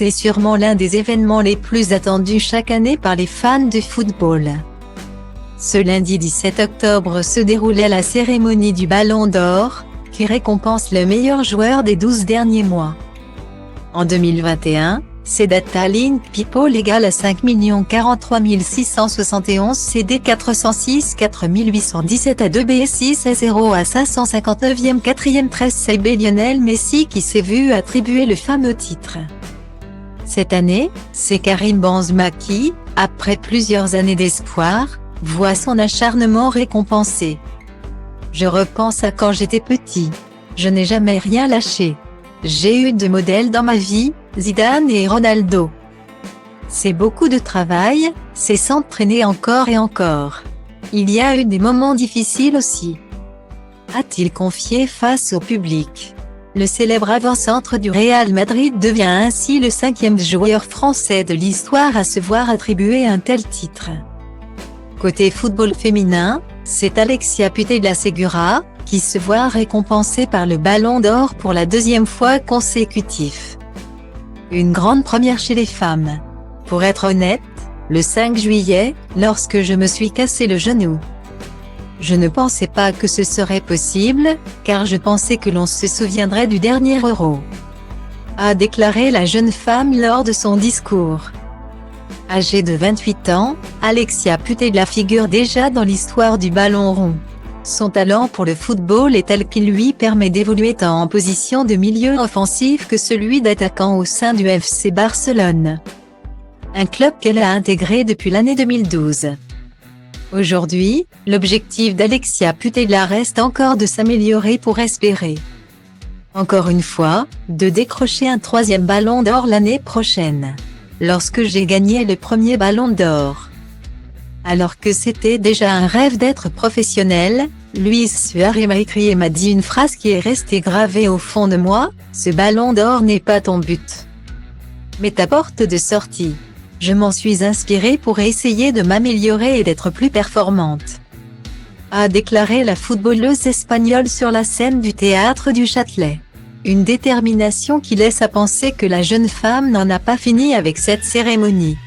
C'est sûrement l'un des événements les plus attendus chaque année par les fans de football. Ce lundi 17 octobre se déroulait la cérémonie du Ballon d'Or, qui récompense le meilleur joueur des 12 derniers mois. En 2021, c'est Data Link People égale à 5 043 671 CD 406 4817 à 2 BS6 à 0 à 559e 4e 13 CB Lionel Messi qui s'est vu attribuer le fameux titre. Cette année, c'est Karim Benzema qui, après plusieurs années d'espoir, voit son acharnement récompensé. Je repense à quand j'étais petit. Je n'ai jamais rien lâché. J'ai eu deux modèles dans ma vie, Zidane et Ronaldo. C'est beaucoup de travail, c'est s'entraîner encore et encore. Il y a eu des moments difficiles aussi. A-t-il confié face au public. Le célèbre avant-centre du Real Madrid devient ainsi le 5e joueur français de l'histoire à se voir attribuer un tel titre. Côté football féminin, c'est Alexia Putellas-Segura, qui se voit récompensée par le Ballon d'Or pour la deuxième fois consécutive. Une grande première chez les femmes. Pour être honnête, le 5 juillet, lorsque je me suis cassé le genou, je ne pensais pas que ce serait possible, car je pensais que l'on se souviendrait du dernier Euro, a déclaré la jeune femme lors de son discours. Âgée de 28 ans, Alexia Putellas figure déjà dans l'histoire du ballon rond. Son talent pour le football est tel qu'il lui permet d'évoluer tant en position de milieu offensif que celui d'attaquant au sein du FC Barcelone, un club qu'elle a intégré depuis l'année 2012. Aujourd'hui, l'objectif d'Alexia Putellas reste encore de s'améliorer pour espérer, encore une fois, de décrocher un 3e ballon d'or l'année prochaine. Lorsque j'ai gagné le premier ballon d'or, alors que c'était déjà un rêve d'être professionnel, Luis Suarez m'a écrit et m'a dit une phrase qui est restée gravée au fond de moi: ce ballon d'or n'est pas ton but, mais ta porte de sortie. Je m'en suis inspirée pour essayer de m'améliorer et d'être plus performante, a déclaré la footballeuse espagnole sur la scène du théâtre du Châtelet. Une détermination qui laisse à penser que la jeune femme n'en a pas fini avec cette cérémonie.